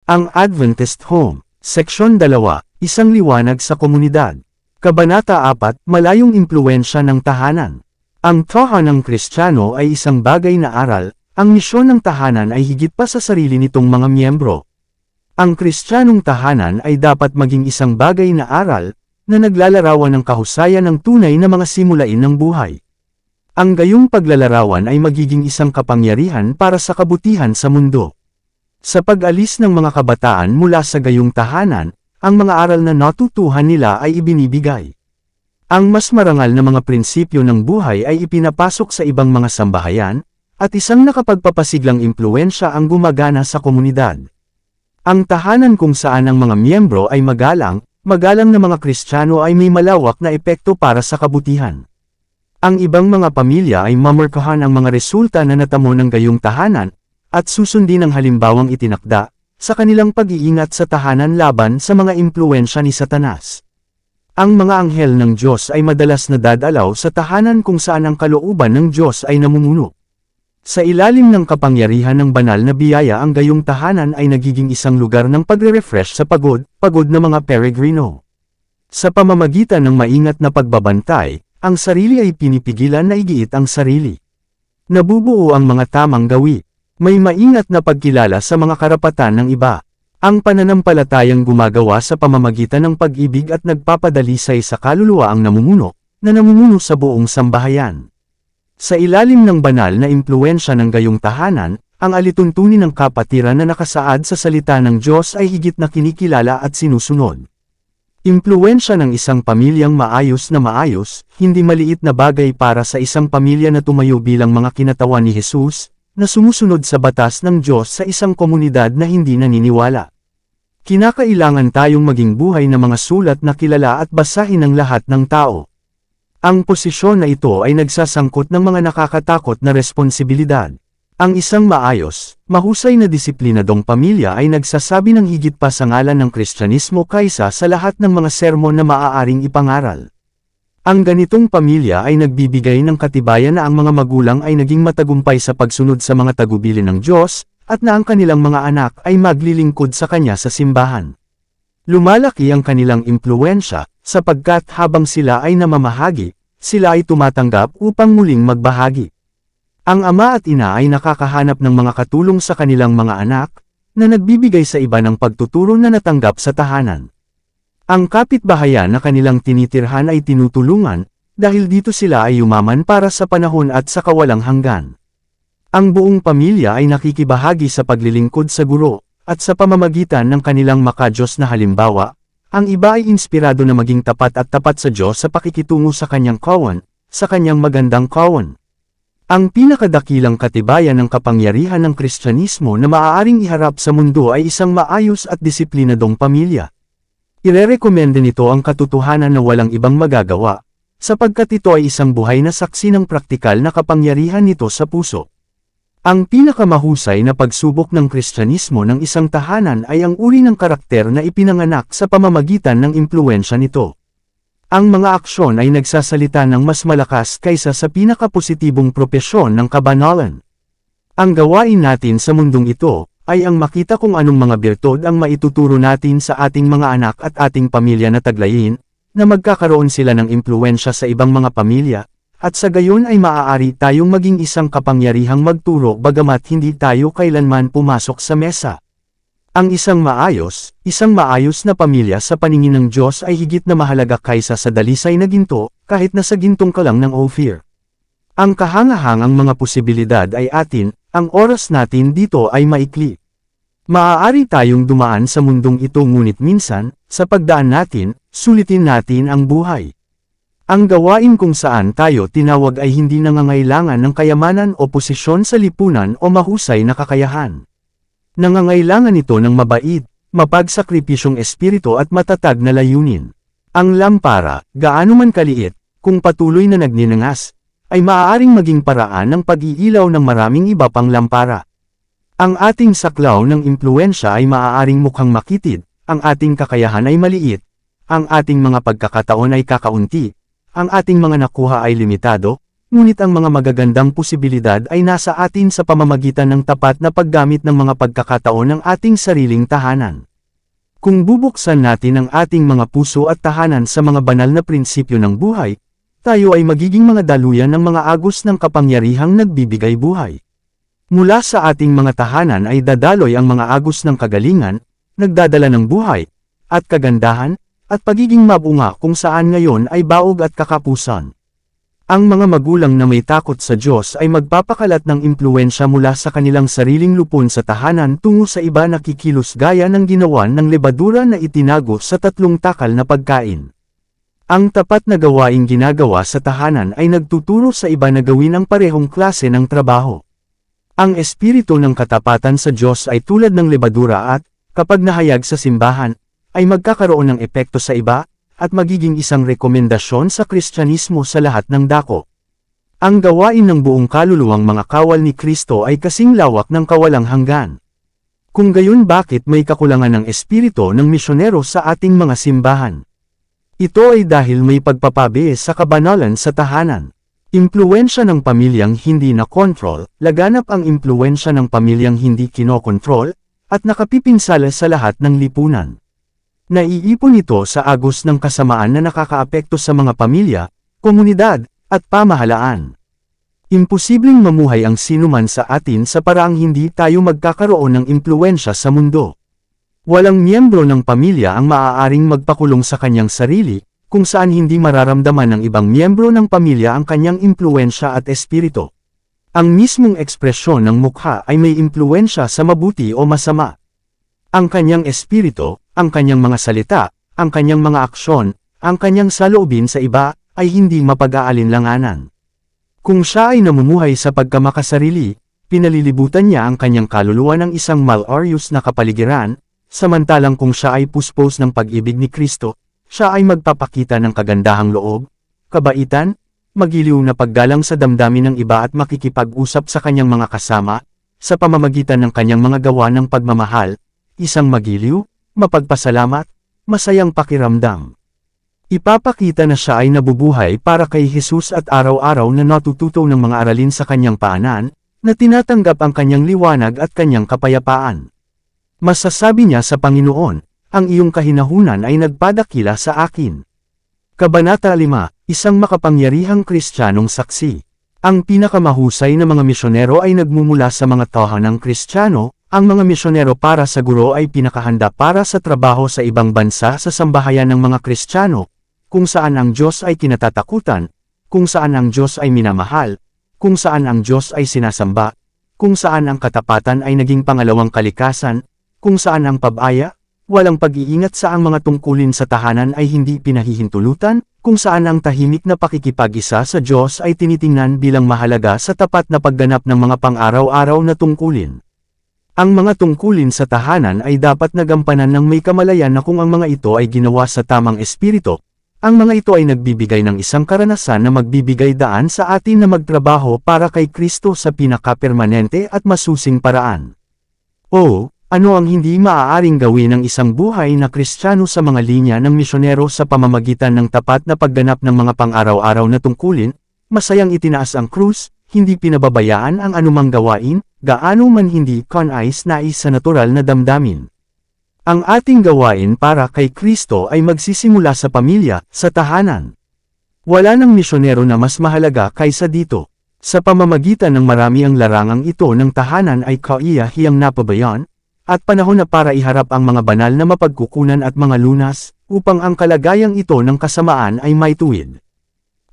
Ang Adventist Home. Seksyon 2, Isang liwanag sa komunidad. Kabanata 4, Malayong impluwensya ng tahanan. Ang tahanang Kristiyano ay isang bagay na aral, ang misyon ng tahanan ay higit pa sa sarili nitong mga miyembro. Ang Kristiyanong tahanan ay dapat maging isang bagay na aral, na naglalarawan ng kahusayan ng tunay na mga simulain ng buhay. Ang gayong paglalarawan ay magiging isang kapangyarihan para sa kabutihan sa mundo. Sa pag-alis ng mga kabataan mula sa gayong tahanan, ang mga aral na natutuhan nila ay ibinibigay. Ang mas marangal na mga prinsipyo ng buhay ay ipinapasok sa ibang mga sambahayan, at isang nakapagpapasiglang impluwensya ang gumagana sa komunidad. Ang tahanan kung saan ang mga miyembro ay magalang na mga Kristiyano ay may malawak na epekto para sa kabutihan. Ang ibang mga pamilya ay mamarkahan ang mga resulta na natamo ng gayong tahanan, at susundin ang halimbawang itinakda, sa kanilang pag-iingat sa tahanan laban sa mga impluwensya ni Satanas. Ang mga anghel ng Diyos ay madalas na dadalaw sa tahanan kung saan ang kalooban ng Diyos ay namumuno. Sa ilalim ng kapangyarihan ng banal na biyaya ang gayong tahanan ay nagiging isang lugar ng pagre-refresh sa pagod na mga peregrino. Sa pamamagitan ng maingat na pagbabantay, ang sarili ay pinipigilan na igiit ang sarili. Nabubuo ang mga tamang gawi. May maingat na pagkilala sa mga karapatan ng iba. Ang pananampalatayang gumagawa sa pamamagitan ng pag-ibig at nagpapadalisay sa kaluluwa ang namumuno sa buong sambahayan. Sa ilalim ng banal na impluwensya ng gayong tahanan, ang alituntunin ng kapatiran na nakasaad sa salita ng Diyos ay higit na kinikilala at sinusunod. Impluwensya ng isang pamilyang maayos, hindi maliit na bagay para sa isang pamilya na tumayo bilang mga kinatawan ni Jesus, na sumusunod sa batas ng Diyos sa isang komunidad na hindi naniniwala. Kinakailangan tayong maging buhay na mga sulat na kilala at basahin ng lahat ng tao. Ang posisyon na ito ay nagsasangkot ng mga nakakatakot na responsibilidad. Ang isang maayos, mahusay na disiplinadong pamilya ay nagsasabi ng higit pa sa ngalan ng Kristyanismo kaysa sa lahat ng mga sermon na maaaring ipangaral. Ang ganitong pamilya ay nagbibigay ng katibayan na ang mga magulang ay naging matagumpay sa pagsunod sa mga tagubilin ng Diyos, at na ang kanilang mga anak ay maglilingkod sa Kanya sa simbahan. Lumalaki ang kanilang impluwensya, sapagkat habang sila ay namamahagi, sila ay tumatanggap upang muling magbahagi. Ang ama at ina ay nakakahanap ng mga katulong sa kanilang mga anak, na nagbibigay sa iba ng pagtuturo na natanggap sa tahanan. Ang kapitbahayan na kanilang tinitirhan ay tinutulungan, dahil dito sila ay yumaman para sa panahon at sa kawalang hanggan. Ang buong pamilya ay nakikibahagi sa paglilingkod sa guro, at sa pamamagitan ng kanilang makadiyos na halimbawa, ang iba ay inspirado na maging tapat sa Diyos sa pakikitungo sa kanyang kawan, sa kanyang magandang kawan. Ang pinakadakilang katibayan ng kapangyarihan ng Kristyanismo na maaaring iharap sa mundo ay isang maayos at disiplinadong pamilya. Irerekomenda nito ang katotohanan na walang ibang magagawa, sapagkat ito ay isang buhay na saksi ng praktikal na kapangyarihan nito sa puso. Ang pinakamahusay na pagsubok ng Kristyanismo ng isang tahanan ay ang uri ng karakter na ipinanganak sa pamamagitan ng impluwensya nito. Ang mga aksyon ay nagsasalita ng mas malakas kaysa sa pinakapositibong propesyon ng kabanalan. Ang gawain natin sa mundong ito, ay ang makita kung anong mga birtud ang maituturo natin sa ating mga anak at ating pamilya na taglayin, na magkakaroon sila ng impluwensya sa ibang mga pamilya, at sa gayon ay maaari tayong maging isang kapangyarihang magturo bagamat hindi tayo kailanman pumasok sa mesa. Ang isang maayos na pamilya sa paningin ng Diyos ay higit na mahalaga kaysa sa dalisay na ginto, kahit na sa gintong ka lang ng Ophir. Ang kahangahangang mga posibilidad ay atin, ang oras natin dito ay maikli. Maaari tayong dumaan sa mundong ito ngunit minsan, sa pagdaan natin, sulitin natin ang buhay. Ang gawain kung saan tayo tinawag ay hindi nangangailangan ng kayamanan o posisyon sa lipunan o mahusay na kakayahan. Nangangailangan ito ng mabait, mapagsakripisyong espiritu at matatag na layunin. Ang lampara, gaano man kaliit, kung patuloy na nagninangas, ay maaaring maging paraan ng pag-iilaw ng maraming iba pang lampara. Ang ating saklaw ng impluwensya ay maaaring mukhang makitid, ang ating kakayahan ay maliit, ang ating mga pagkakataon ay kakaunti, ang ating mga nakuha ay limitado, ngunit ang mga magagandang posibilidad ay nasa atin sa pamamagitan ng tapat na paggamit ng mga pagkakataon ng ating sariling tahanan. Kung bubuksan natin ang ating mga puso at tahanan sa mga banal na prinsipyo ng buhay, tayo ay magiging mga daluyan ng mga agos ng kapangyarihang nagbibigay buhay. Mula sa ating mga tahanan ay dadaloy ang mga agos ng kagalingan, nagdadala ng buhay, at kagandahan, at pagiging mabunga kung saan ngayon ay baog at kakapusan. Ang mga magulang na may takot sa Diyos ay magpapakalat ng impluwensya mula sa kanilang sariling lupon sa tahanan tungo sa iba na kikilos gaya ng ginawa ng lebadura na itinago sa 3 takal na pagkain. Ang tapat na gawaing ginagawa sa tahanan ay nagtuturo sa iba na gawin ang parehong klase ng trabaho. Ang espiritu ng katapatan sa Diyos ay tulad ng lebadura at, kapag nahayag sa simbahan, ay magkakaroon ng epekto sa iba, at magiging isang rekomendasyon sa Kristyanismo sa lahat ng dako. Ang gawain ng buong kaluluwang mga kawal ni Kristo ay kasing lawak ng kawalang hanggan. Kung gayon bakit may kakulangan ng espiritu ng misyonero sa ating mga simbahan? Ito ay dahil may pagpapabiis sa kabanalan sa tahanan. Impluwensya ng pamilyang hindi na-kontrol, laganap ang impluwensya ng pamilyang hindi kinokontrol, at nakapipinsala sa lahat ng lipunan. Naiipon ito sa agos ng kasamaan na nakakaapekto sa mga pamilya, komunidad, at pamahalaan. Imposibleng mamuhay ang sinuman sa atin sa paraang hindi tayo magkakaroon ng impluwensya sa mundo. Walang miyembro ng pamilya ang maaaring magpakulong sa kanyang sarili, kung saan hindi mararamdaman ng ibang miyembro ng pamilya ang kanyang impluwensya at espiritu. Ang mismong ekspresyon ng mukha ay may impluwensya sa mabuti o masama. Ang kanyang espiritu, ang kanyang mga salita, ang kanyang mga aksyon, ang kanyang saloobin sa iba, ay hindi mapag-aalinlanganan. Kung siya ay namumuhay sa pagkamakasarili, pinalilibutan niya ang kanyang kaluluwa ng isang malarious na kapaligiran, samantalang kung siya ay puspos ng pag-ibig ni Kristo, siya ay magpapakita ng kagandahang loob, kabaitan, magiliw na paggalang sa damdamin ng iba at makikipag-usap sa kanyang mga kasama, sa pamamagitan ng kanyang mga gawa ng pagmamahal, isang magiliw, mapagpasalamat, masayang pakiramdam. Ipapakita na siya ay nabubuhay para kay Jesus at araw-araw na natututo ng mga aralin sa kanyang paanan, na tinatanggap ang kanyang liwanag at kanyang kapayapaan. Masasabi niya sa Panginoon, ang iyong kahinahunan ay nagpadakila sa akin. Kabanata 5, isang makapangyarihang Kristiyanong saksi. Ang pinakamahusay na mga misyonero ay nagmumula sa mga tahanang Kristiyano. Ang mga misyonero para sa guro ay pinakahanda para sa trabaho sa ibang bansa sa sambahayan ng mga Kristiyano, kung saan ang Diyos ay kinatatakutan, kung saan ang Diyos ay minamahal, kung saan ang Diyos ay sinasamba, kung saan ang katapatan ay naging pangalawang kalikasan, kung saan ang pabaya, walang pag-iingat sa ang mga tungkulin sa tahanan ay hindi pinahihintulutan, kung saan ang tahimik na pakikipag-isa sa Diyos ay tinitingnan bilang mahalaga sa tapat na pagganap ng mga pang-araw-araw na tungkulin. Ang mga tungkulin sa tahanan ay dapat nagampanan ng may kamalayan na kung ang mga ito ay ginawa sa tamang espiritu, ang mga ito ay nagbibigay ng isang karanasan na magbibigay daan sa atin na magtrabaho para kay Kristo sa pinakapermanente at masusing paraan. O, ano ang hindi maaaring gawin ng isang buhay na Kristiyano sa mga linya ng misyonero sa pamamagitan ng tapat na pagganap ng mga pang-araw-araw na tungkulin, masayang itinaas ang krus, hindi pinababayaan ang anumang gawain, gaano man hindi nais sa natural na damdamin. Ang ating gawain para kay Kristo ay magsisimula sa pamilya, sa tahanan. Wala nang misyonero na mas mahalaga kaysa dito. Sa pamamagitan ng marami ang larangang ito ng tahanan ay kaiyahiyang napabayan, at panahon na para iharap ang mga banal na mapagkukunan at mga lunas, upang ang kalagayang ito ng kasamaan ay maituwid.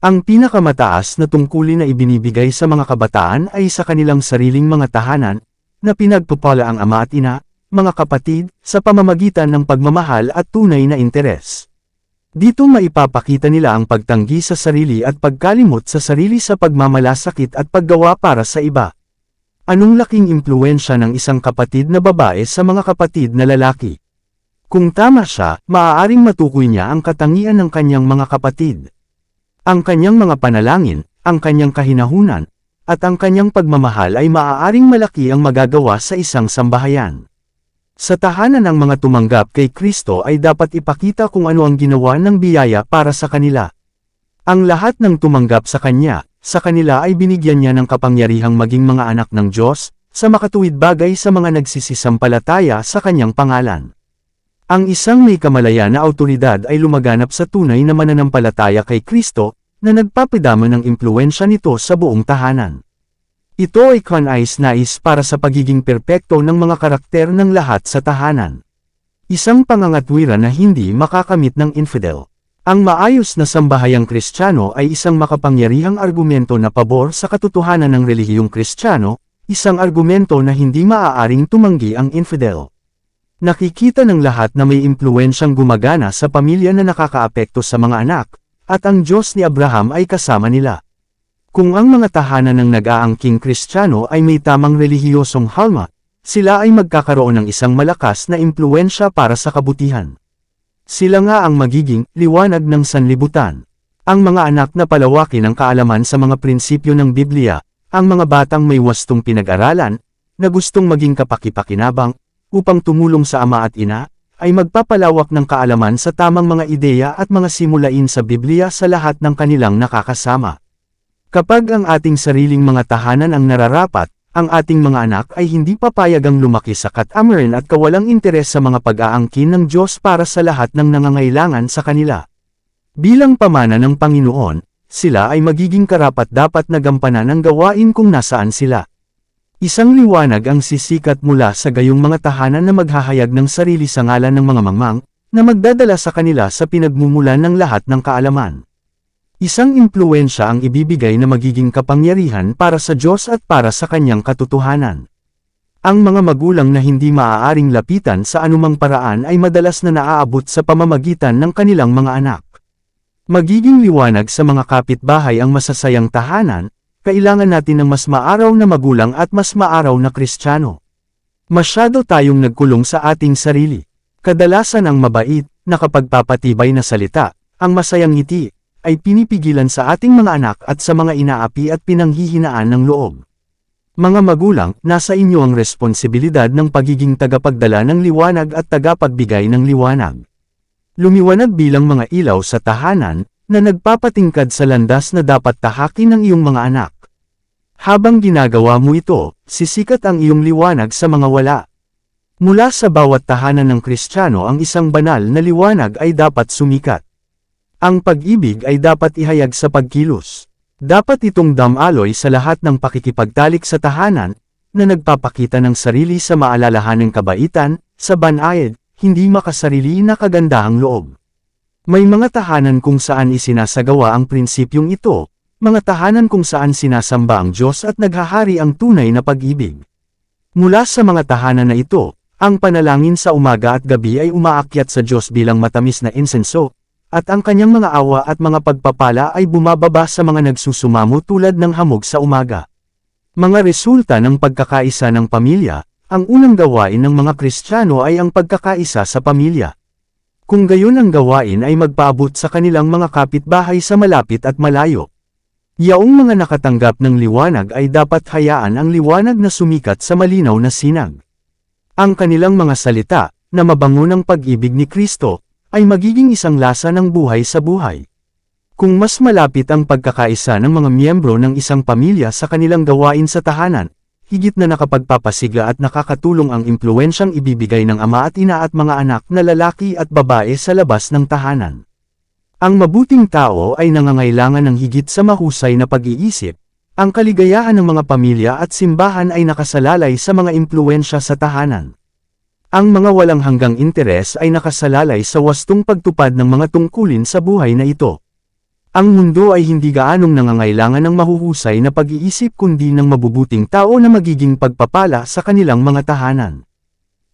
Ang pinakamataas na tungkulin na ibinibigay sa mga kabataan ay sa kanilang sariling mga tahanan, na pinagpupala ang ama at ina, mga kapatid, sa pamamagitan ng pagmamahal at tunay na interes. Dito maipapakita nila ang pagtanggi sa sarili at pagkalimot sa sarili sa pagmamalasakit at paggawa para sa iba. Anong laking impluwensya ng isang kapatid na babae sa mga kapatid na lalaki? Kung tama siya, maaaring matukoy niya ang katangian ng kanyang mga kapatid. Ang kanyang mga panalangin, ang kanyang kahinahunan, at ang kanyang pagmamahal ay maaaring malaki ang magagawa sa isang sambahayan. Sa tahanan ng mga tumanggap kay Kristo ay dapat ipakita kung ano ang ginawa ng biyaya para sa kanila. Ang lahat ng tumanggap sa Kanya, sa kanila ay binigyan niya ng kapangyarihang maging mga anak ng Diyos, sa makatuwid bagay sa mga nagsisisampalataya sa kanyang pangalan. Ang isang may kamalaya na awtoridad ay lumaganap sa tunay na mananampalataya kay Kristo, na nagpapadama ng impluwensya nito sa buong tahanan. Ito ay kanais-nais para sa pagiging perpekto ng mga karakter ng lahat sa tahanan. Isang pangangatwiran na hindi makakamit ng infidel. Ang maayos na sambahayang Kristiyano ay isang makapangyarihang argumento na pabor sa katotohanan ng relihiyong Kristiyano, isang argumento na hindi maaaring tumanggi ang infidel. Nakikita ng lahat na may impluwensyang gumagana sa pamilya na nakakaapekto sa mga anak, at ang Diyos ni Abraham ay kasama nila. Kung ang mga tahanan ng nag-aangking Kristiyano ay may tamang relihiyosong halma, sila ay magkakaroon ng isang malakas na impluwensya para sa kabutihan. Sila nga ang magiging liwanag ng sanlibutan. Ang mga anak na palawakin ang kaalaman sa mga prinsipyo ng Biblia, ang mga batang may wastong pinag-aralan, na gustong maging kapaki-pakinabang, upang tumulong sa ama at ina, ay magpapalawak ng kaalaman sa tamang mga ideya at mga simulain sa Biblia sa lahat ng kanilang nakakasama. Kapag ang ating sariling mga tahanan ang nararapat, ang ating mga anak ay hindi papayagang lumaki sa katamaran at kawalang interes sa mga pag-aangkin ng Diyos para sa lahat ng nangangailangan sa kanila. Bilang pamana ng Panginoon, sila ay magiging karapat-dapat na gampanan ang gawain kung nasaan sila. Isang liwanag ang sisikat mula sa gayong mga tahanan na maghahayag ng sarili sa ngalan ng mga mangmang, na magdadala sa kanila sa pinagmumulan ng lahat ng kaalaman. Isang impluwensya ang ibibigay na magiging kapangyarihan para sa Diyos at para sa kanyang katotohanan. Ang mga magulang na hindi maaaring lapitan sa anumang paraan ay madalas na naaabot sa pamamagitan ng kanilang mga anak. Magiging liwanag sa mga kapitbahay ang masasayang tahanan, kailangan natin ng mas maaraw na magulang at mas maaraw na Kristiyano. Masyado tayong nagkulong sa ating sarili. Kadalasan ang mabait, nakapagpapatibay na salita, ang masayang ngiti, ay pinipigilan sa ating mga anak at sa mga inaapi at pinanghihinaan ng loob. Mga magulang, nasa inyo ang responsibilidad ng pagiging tagapagdala ng liwanag at tagapagbigay ng liwanag. Lumiwanag bilang mga ilaw sa tahanan, na nagpapatingkad sa landas na dapat tahakin ng iyong mga anak. Habang ginagawa mo ito, sisikat ang iyong liwanag sa mga wala. Mula sa bawat tahanan ng Kristiyano ang isang banal na liwanag ay dapat sumikat. Ang pag-ibig ay dapat ihayag sa pagkilos. Dapat itong damaloy sa lahat ng pakikipagtalik sa tahanan, na nagpapakita ng sarili sa maalalahanang kabaitan, sa banayad, hindi makasarili na kagandahang loob. May mga tahanan kung saan isinasagawa ang prinsipyong ito, mga tahanan kung saan sinasamba ang Diyos at naghahari ang tunay na pag-ibig. Mula sa mga tahanan na ito, ang panalangin sa umaga at gabi ay umaakyat sa Diyos bilang matamis na insenso, at ang kanyang mga awa at mga pagpapala ay bumababa sa mga nagsusumamo tulad ng hamog sa umaga. Mga resulta ng pagkakaisa ng pamilya, ang unang gawain ng mga Kristiyano ay ang pagkakaisa sa pamilya. Kung gayon ang gawain ay magpaabot sa kanilang mga kapitbahay sa malapit at malayo. Yaong mga nakatanggap ng liwanag ay dapat hayaan ang liwanag na sumikat sa malinaw na sinag. Ang kanilang mga salita, na mabango ng pag-ibig ni Kristo, ay magiging isang lasa ng buhay sa buhay. Kung mas malapit ang pagkakaisa ng mga miyembro ng isang pamilya sa kanilang gawain sa tahanan, higit na nakapagpapasigla at nakakatulong ang impluwensyang ibibigay ng ama at ina at mga anak na lalaki at babae sa labas ng tahanan. Ang mabuting tao ay nangangailangan ng higit sa mahusay na pag-iisip. Ang kaligayahan ng mga pamilya at simbahan ay nakasalalay sa mga impluwensya sa tahanan. Ang mga walang hanggang interes ay nakasalalay sa wastong pagtupad ng mga tungkulin sa buhay na ito. Ang mundo ay hindi gaanong nangangailangan ng mahuhusay na pag-iisip kundi ng mabubuting tao na magiging pagpapala sa kanilang mga tahanan.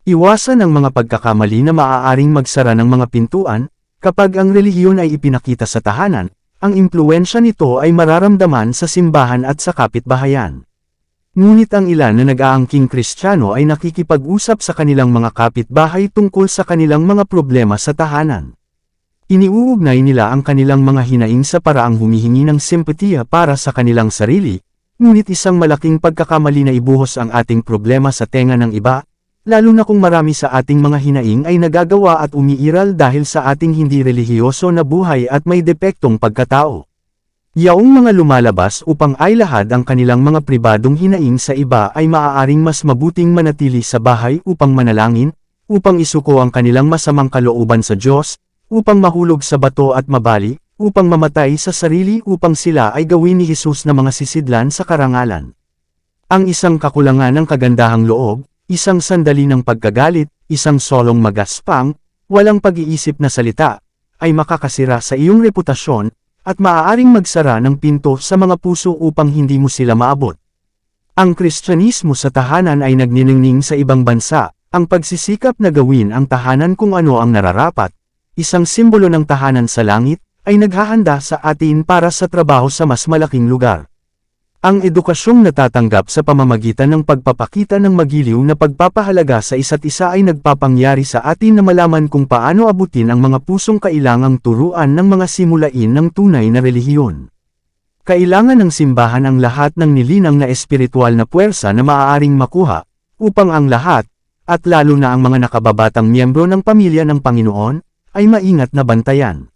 Iwasan ang mga pagkakamali na maaaring magsara ng mga pintuan. Kapag ang relihiyon ay ipinakita sa tahanan, ang impluwensya nito ay mararamdaman sa simbahan at sa kapitbahayan. Ngunit ang ilan na nag-aangking Kristiyano ay nakikipag-usap sa kanilang mga kapitbahay tungkol sa kanilang mga problema sa tahanan. Iniuugnay nila ang kanilang mga hinaing sa paraang humihingi ng simpatiya para sa kanilang sarili, ngunit isang malaking pagkakamali na ibuhos ang ating problema sa tenga ng iba, lalo na kung marami sa ating mga hinaing ay nagagawa at umiiral dahil sa ating hindi relihiyoso na buhay at may depektong pagkatao. Yaong mga lumalabas upang ailahad ang kanilang mga pribadong hinaing sa iba ay maaaring mas mabuting manatili sa bahay upang manalangin, upang isuko ang kanilang masamang kalooban sa Diyos, upang mahulog sa bato at mabali, upang mamatay sa sarili upang sila ay gawin ni Jesus na mga sisidlan sa karangalan. Ang isang kakulangan ng kagandahang loob, isang sandali ng pagkagalit, isang solong magaspang, walang pag-iisip na salita, ay makakasira sa iyong reputasyon, at maaaring magsara ng pinto sa mga puso upang hindi mo sila maabot. Ang Kristyanismo sa tahanan ay nagniningning sa ibang bansa, ang pagsisikap na gawin ang tahanan kung ano ang nararapat, isang simbolo ng tahanan sa langit, ay naghahanda sa atin para sa trabaho sa mas malaking lugar. Ang edukasyong natatanggap sa pamamagitan ng pagpapakita ng magiliw na pagpapahalaga sa isa't isa ay nagpapangyari sa atin na malaman kung paano abutin ang mga pusong kailangang turuan ng mga simulain ng tunay na relihiyon. Kailangan ng simbahan ang lahat ng nilinang na espiritual na puwersa na maaaring makuha, upang ang lahat, at lalo na ang mga nakababatang miyembro ng pamilya ng Panginoon, ay maingat na bantayan.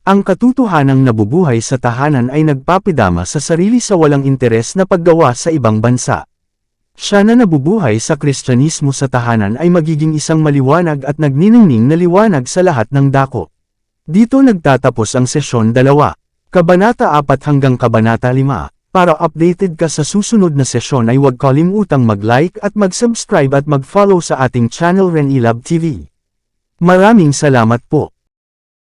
Ang katotohanang nabubuhay sa tahanan ay nagpapidama sa sarili sa walang interes na paggawa sa ibang bansa. Siya na nabubuhay sa Kristyanismo sa tahanan ay magiging isang maliwanag at nagniningning na liwanag sa lahat ng dako. Dito nagtatapos ang sesyon 2, Kabanata 4 hanggang Kabanata 5. Para updated ka sa susunod na sesyon ay huwag kalimutang mag-like at mag-subscribe at mag-follow sa ating channel Renilab TV. Maraming salamat po.